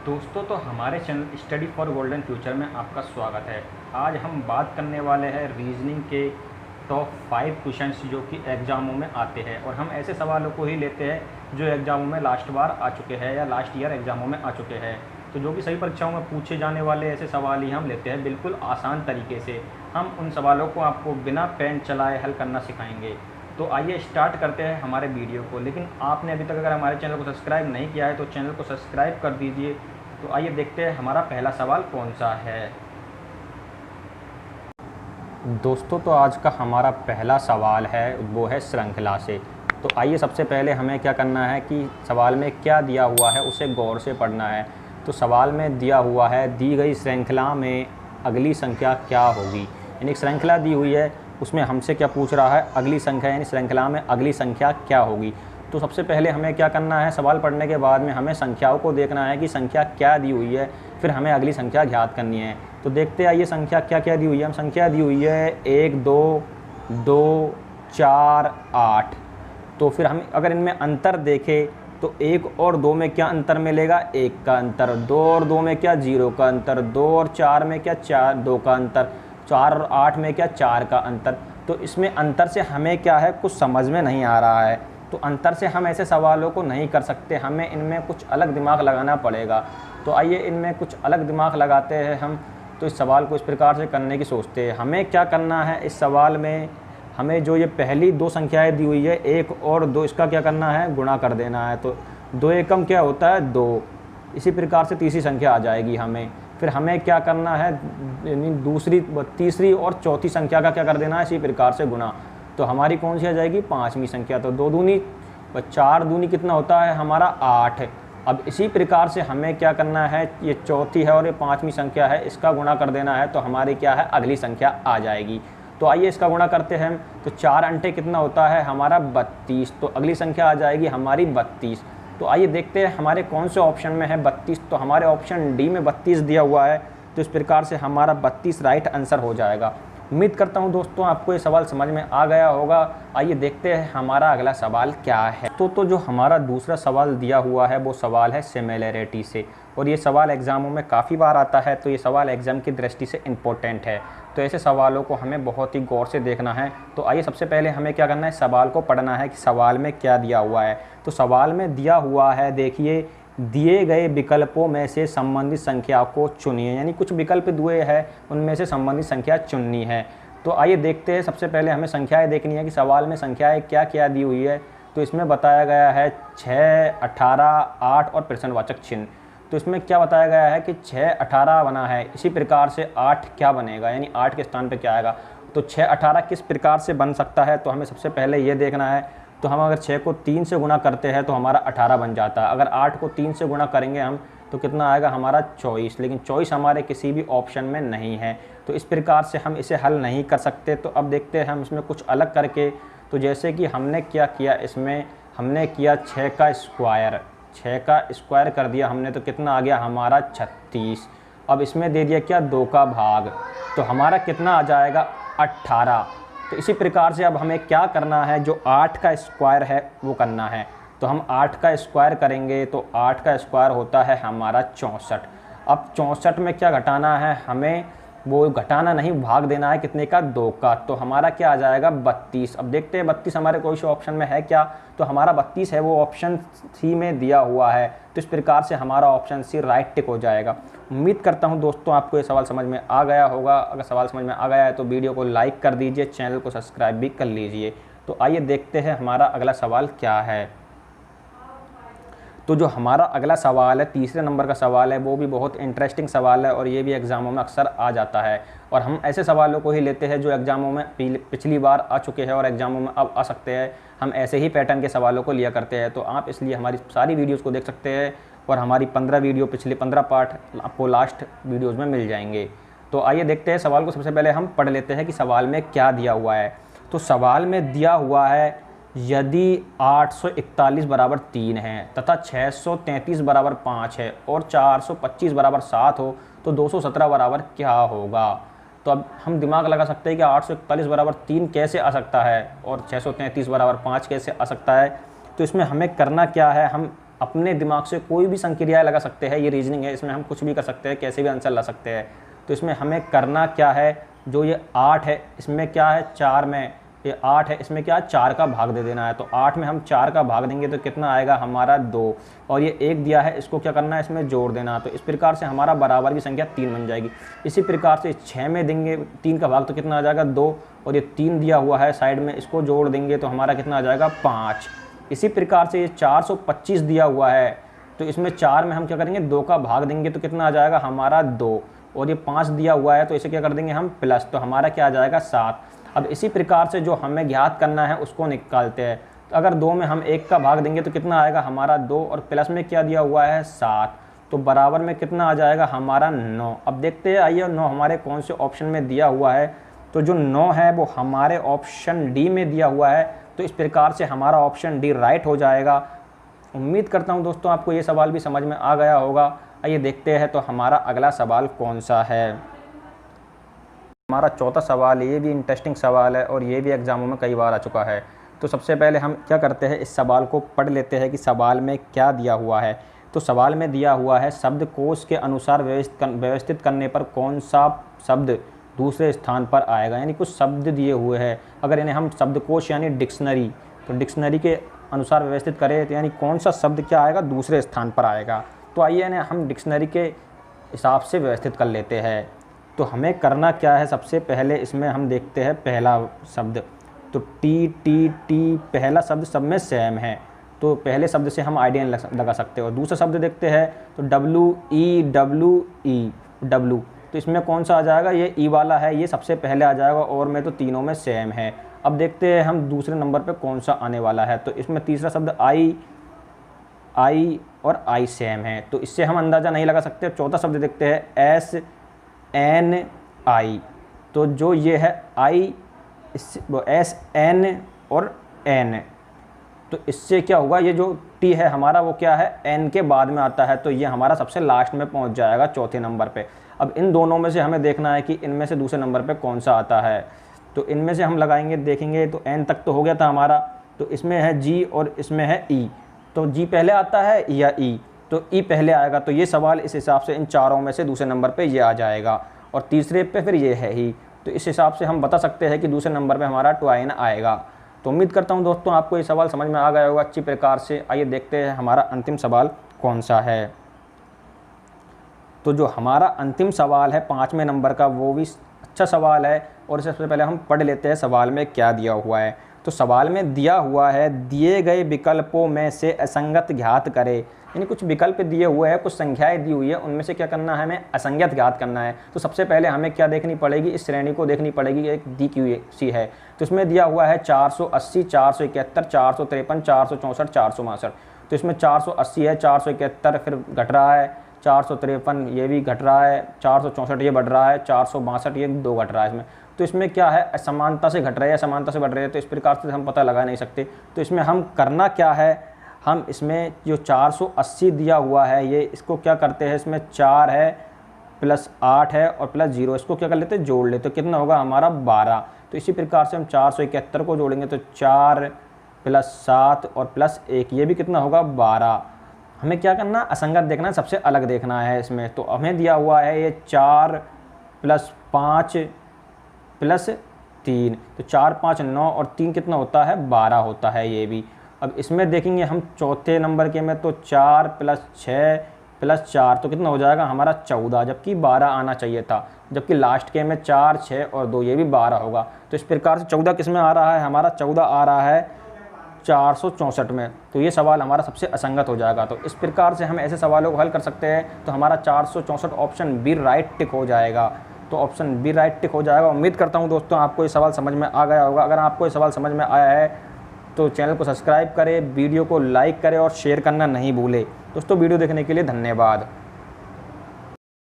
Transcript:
दोस्तों, तो हमारे channel study for golden future में आपका स्वागत है। आज हम बात करने वाले हैं रीजनिंग के टॉप 5 क्वेश्चंस जो कि एग्ज़ामों में आते हैं, और हम ऐसे सवालों को ही लेते हैं जो एग्ज़ामों में लास्ट बार आ चुके हैं या लास्ट ईयर एग्ज़ामों में आ चुके हैं। तो जो कि सभी परीक्षाओं में पूछे जाने वाले ऐसे सवाल ही हम लेते हैं, बिल्कुल आसान तरीके से। हम उन सवालों को आपको बिना पेन चलाए हल करना सिखाएंगे। तो आइए स्टार्ट करते हैं हमारे वीडियो को। लेकिन आपने अभी तक अगर हमारे चैनल को सब्सक्राइब नहीं किया है तो चैनल को सब्सक्राइब कर दीजिए। तो आइए देखते हैं हमारा पहला सवाल कौन सा है। दोस्तों, तो आज का हमारा पहला सवाल है वो है श्रृंखला से। तो आइए सबसे पहले हमें क्या करना है कि सवाल में क्या दिया हुआ है उसे गौर से पढ़ना है। तो सवाल में दिया हुआ है, दी गई श्रृंखला में अगली संख्या क्या होगी। यानी श्रृंखला दी हुई है, उसमें हमसे क्या पूछ रहा है, अगली संख्या, यानी श्रृंखला में अगली संख्या क्या होगी। तो सबसे पहले हमें क्या करना है, सवाल पढ़ने के बाद में हमें संख्याओं को देखना है कि संख्या क्या दी हुई है, फिर हमें अगली संख्या ज्ञात करनी है। तो देखते हैं ये संख्या क्या क्या दी हुई है। हम संख्या दी हुई है 1 2 2 4 8। तो फिर हम अगर इनमें अंतर देखें तो 1 और 2 में क्या अंतर मिलेगा, 1 का अंतर। 2 और 2 में क्या, 0 का अंतर। 2 और 4 में क्या, 2 का अंतर। 4 और 8 में क्या, 4 का अंतर। तो इसमें अंतर से हमें क्या है, कुछ समझ में नहीं आ रहा है। तो अंतर से हम ऐसे सवालों को नहीं कर सकते, हमें इनमें कुछ अलग दिमाग लगाना पड़ेगा। तो आइए इनमें कुछ अलग दिमाग लगाते हैं हम। तो इस सवाल को इस प्रकार से करने की सोचते हैं। हमें क्या करना है इस सवाल में, हमें जो ये पहली 2 संख्याएं दी हुई है 1 और 2, इसका क्या करना है, गुणा कर देना है। तो 2 एकम क्या होता है, 2। इसी प्रकार से तीसरी संख्या आ जाएगी हमें। फिर हमें क्या करना है, दूसरी, तीसरी और चौथी संख्या का क्या कर देना है, इसी प्रकार से गुणा। तो हमारी कौन सी आ जाएगी, 5वीं संख्या। तो 2 दूनी 4 दूनी कितना होता है हमारा, 8। अब इसी प्रकार से हमें क्या करना है, ये चौथी है और ये 5वीं संख्या है, इसका गुणा कर देना है। तो हमारी क्या है, अगली संख्या आ जाएगी। तो आइए इसका गुणा करते हैं। तो 4 अंटे कितना होता है हमारा, 32। तो अगली संख्या आ जाएगी हमारी 32। तो आइए देखते हैं हमारे कौन से ऑप्शन में है 32। तो हमारे ऑप्शन डी में 32 दिया हुआ है। तो इस प्रकार से हमारा 32 राइट आंसर हो जाएगा। उम्मीद करता हूं दोस्तों आपको ये सवाल समझ में आ गया होगा। आइए देखते हैं हमारा अगला सवाल क्या है। तो जो हमारा दूसरा सवाल दिया हुआ है वो सवाल है सिमिलैरिटी से, और ये सवाल एग्ज़ामों में काफ़ी बार आता है। तो ये सवाल एग्ज़ाम की दृष्टि से इम्पोर्टेंट है। तो ऐसे सवालों को हमें बहुत ही गौर से देखना है। तो आइए सबसे पहले हमें क्या करना है, सवाल को पढ़ना है कि सवाल में क्या दिया हुआ है। तो सवाल में दिया हुआ है, देखिए, दिए गए विकल्पों में से संबंधित संख्या को चुनिए। यानी कुछ विकल्प दिए हैं, उनमें से संबंधित संख्या चुननी है। तो आइए देखते हैं। सबसे पहले हमें संख्याएं देखनी है कि सवाल में संख्याएं क्या क्या दी हुई है। तो इसमें बताया गया है 6, 18, 8 और प्रश्नवाचक चिन्ह। तो इसमें क्या बताया गया है कि 6, 18 बना है, इसी प्रकार से 8 क्या बनेगा, यानी 8 के स्थान पर क्या आएगा। तो 6, 18 किस प्रकार से बन सकता है, तो हमें सबसे पहले ये देखना है। तो हम अगर 6 को 3 से गुणा करते हैं तो हमारा 18 बन जाता है। अगर 8 को 3 से गुणा करेंगे हम तो कितना आएगा हमारा 24। लेकिन 24 हमारे किसी भी ऑप्शन में नहीं है, तो इस प्रकार से हम इसे हल नहीं कर सकते। तो अब देखते हैं हम इसमें कुछ अलग करके। तो जैसे कि हमने क्या किया, इसमें हमने किया 6 का स्क्वायर, 6 का स्क्वायर कर दिया हमने, तो कितना आ गया हमारा 36। अब इसमें दे दिया क्या, 2 का भाग, तो हमारा कितना आ जाएगा 18। तो इसी प्रकार से अब हमें क्या करना है, जो 8 का स्क्वायर है वो करना है। तो हम 8 का स्क्वायर करेंगे तो 8 का स्क्वायर होता है हमारा 64। अब 64 में क्या घटाना है हमें, वो घटाना नहीं, भाग देना है कितने का, 2 का। तो हमारा क्या आ जाएगा 32। अब देखते हैं 32 हमारे कोई से ऑप्शन में है क्या। तो हमारा 32 है, वो ऑप्शन सी में दिया हुआ है। तो इस प्रकार से हमारा ऑप्शन सी राइट टिक हो जाएगा। उम्मीद करता हूं दोस्तों आपको ये सवाल समझ में आ गया होगा। अगर सवाल समझ में आ गया है तो वीडियो को लाइक कर दीजिए, चैनल को सब्सक्राइब भी कर लीजिए। तो आइए देखते हैं हमारा अगला सवाल क्या है। तो जो हमारा अगला सवाल है, तीसरे नंबर का सवाल है, वो भी बहुत इंटरेस्टिंग सवाल है और ये भी एग्ज़ामों में अक्सर आ जाता है। और हम ऐसे सवालों को ही लेते हैं जो एग्ज़ामों में पिछली बार आ चुके हैं और एग्ज़ामों में अब आ सकते हैं। हम ऐसे ही पैटर्न के सवालों को लिया करते हैं। तो आप इसलिए हमारी सारी वीडियोज़ को देख सकते हैं, और हमारी 15 वीडियो, पिछले 15 पार्ट आपको लास्ट वीडियोज़ में मिल जाएंगे। तो आइए देखते हैं सवाल को। सबसे पहले हम पढ़ लेते हैं कि सवाल में क्या दिया हुआ है। तो सवाल में दिया हुआ है, यदि 841 बराबर 3 है तथा 633 बराबर 5 है और 425 बराबर 7 हो तो 217 बराबर क्या होगा। तो अब हम दिमाग लगा सकते हैं कि 841 बराबर 3 कैसे आ सकता है और 633 बराबर 5 कैसे आ सकता है। तो इसमें हमें करना क्या है, हम अपने दिमाग से कोई भी संक्रिया लगा सकते हैं। ये रीजनिंग है, इसमें हम कुछ भी कर सकते हैं, कैसे भी आंसर ला सकते हैं। तो इसमें हमें करना क्या है, जो ये 8 है इसमें क्या है 4 में, ये 8 है इसमें क्या है 4 का भाग दे देना है। तो 8 में हम 4 का भाग देंगे तो कितना आएगा हमारा 2, और ये 1 दिया है इसको क्या करना है इसमें जोड़ देना। तो इस प्रकार से हमारा बराबर की संख्या 3 बन जाएगी। इसी प्रकार से 6 में देंगे 3 का भाग तो कितना आ जाएगा 2, और ये 3 दिया हुआ है साइड में, इसको जोड़ देंगे तो हमारा कितना आ जाएगा 5। इसी प्रकार से ये 425 दिया हुआ है, तो इसमें 4 में हम क्या करेंगे 2 का भाग देंगे तो कितना आ जाएगा हमारा 2, और ये 5 दिया हुआ है तो इसे क्या कर देंगे हम प्लस, तो हमारा क्या आ जाएगा 7। अब इसी प्रकार से जो हमें ज्ञात करना है उसको निकालते हैं। तो अगर 2 में हम 1 का भाग देंगे तो कितना आएगा हमारा 2, और प्लस में क्या दिया हुआ है 7, तो बराबर में कितना आ जाएगा हमारा 9। अब देखते हैं आइए 9 हमारे कौन से ऑप्शन में दिया हुआ है। तो जो 9 है वो हमारे ऑप्शन डी में दिया हुआ है, तो इस प्रकार से हमारा ऑप्शन डी राइट हो जाएगा। उम्मीद करता हूँ दोस्तों आपको ये सवाल भी समझ में आ गया होगा। आइए देखते हैं तो हमारा अगला सवाल कौन सा है। हमारा चौथा सवाल, ये भी इंटरेस्टिंग सवाल है और ये भी एग्जामों में कई बार आ चुका है। तो सबसे पहले हम क्या करते हैं, इस सवाल को पढ़ लेते हैं कि सवाल में क्या दिया हुआ है। तो सवाल में दिया हुआ है शब्दकोश के अनुसार व्यवस्थित करने पर कौन सा शब्द दूसरे स्थान पर आएगा। यानी कुछ शब्द दिए हुए हैं, अगर इन्हें हम शब्दकोश यानी डिक्शनरी, तो डिक्शनरी के अनुसार व्यवस्थित करें तो यानी कौन सा शब्द क्या आएगा दूसरे स्थान पर आएगा। तो आइए इन्हें हम डिक्शनरी के हिसाब से व्यवस्थित कर लेते हैं। तो हमें करना क्या है, सबसे पहले इसमें हम देखते हैं पहला शब्द। तो टी टी टी पहला शब्द सब में सेम है, तो पहले शब्द से हम आइडिया लगा सकते हैं। और दूसरा शब्द देखते हैं तो डब्लू ई डब्लू, तो इसमें कौन सा आ जाएगा, ये ई वाला है, ये सबसे पहले आ जाएगा, और में तो तीनों में सेम है। अब देखते हैं हम दूसरे नंबर पे कौन सा आने वाला है। तो इसमें तीसरा शब्द आई और आई सेम है, तो इससे हम अंदाज़ा नहीं लगा सकते। चौथा शब्द देखते हैं SNI, तो जो ये है आई वो SN और N, तो इससे क्या होगा, ये जो T है हमारा वो क्या है N के बाद में आता है, तो ये हमारा सबसे लास्ट में पहुंच जाएगा चौथे नंबर पे। अब इन दोनों में से हमें देखना है कि इनमें से दूसरे नंबर पे कौन सा आता है। तो इनमें से हम लगाएंगे, देखेंगे तो N तक तो हो गया था हमारा, तो इसमें है G और इसमें है E, तो G पहले आता है या E, तो E पहले आएगा। तो ये सवाल इस हिसाब से इन चारों में से दूसरे नंबर पे ये आ जाएगा, और तीसरे पे फिर ये है ही। तो इस हिसाब से हम बता सकते हैं कि दूसरे नंबर पे हमारा ट्वाइन आएगा। तो उम्मीद करता हूँ दोस्तों आपको ये सवाल समझ में आ गया होगा अच्छी प्रकार से। आइए देखते हैं हमारा अंतिम सवाल कौन सा है। तो जो हमारा अंतिम सवाल है 5वें नंबर का, वो भी अच्छा सवाल है, और सबसे पहले हम पढ़ लेते हैं सवाल में क्या दिया हुआ है। तो सवाल में दिया हुआ है दिए गए विकल्पों में से असंगत ज्ञात करें। यानी कुछ विकल्प दिए हुए हैं, कुछ संख्याएं दी हुई है, उनमें से क्या करना है हमें असंगत ज्ञात करना है। तो सबसे पहले हमें क्या देखनी पड़ेगी, इस श्रेणी को देखनी पड़ेगी, एक दी क्यू सी है। तो इसमें दिया हुआ है 480, 471, 453, 464, 462। तो इसमें 480 है, 471 फिर घट रहा है, 453 ये भी घट रहा है, 464 ये बढ़ रहा है, 462 ये 2 घट रहा है इसमें। तो इसमें क्या है, असमानता से घट रहे हैं, असमानता से बढ़ रहे हैं, तो इस प्रकार से हम पता लगा नहीं सकते। तो इसमें हम करना क्या है, हम इसमें जो 480 दिया हुआ है ये इसको क्या करते हैं, इसमें 4 है प्लस 8 है और प्लस 0, इसको क्या कर लेते हैं जोड़ लेते, तो कितना होगा हमारा 12। तो इसी प्रकार से हम 471 को जोड़ेंगे तो 4 प्लस 7 और प्लस 1, ये भी कितना होगा 12। हमें क्या करना, असंगत देखना है, सबसे अलग देखना है इसमें। तो हमें दिया हुआ है ये 4 प्लस 5 प्लस 3, तो 4 5 9 और 3 कितना होता है 12 होता है ये भी। अब इसमें देखेंगे हम चौथे नंबर के में, तो 4 प्लस 6 प्लस 4 तो कितना हो जाएगा हमारा 14, जबकि 12 आना चाहिए था, जबकि लास्ट के में 4 6 और 2 ये भी 12 होगा। तो इस प्रकार से 14 किस में आ रहा है, हमारा 14 आ रहा है 464 में। तो ये सवाल हमारा सबसे असंगत हो जाएगा। तो इस प्रकार से हम ऐसे सवालों को हल कर सकते हैं। तो हमारा 464 ऑप्शन बी राइट टिक हो जाएगा। तो ऑप्शन बी राइट टिक हो जाएगा। उम्मीद करता हूं दोस्तों आपको ये सवाल समझ में आ गया होगा। अगर आपको ये सवाल समझ में आया है तो चैनल को सब्सक्राइब करें, वीडियो को लाइक करें और शेयर करना नहीं भूलें। दोस्तों वीडियो देखने के लिए धन्यवाद।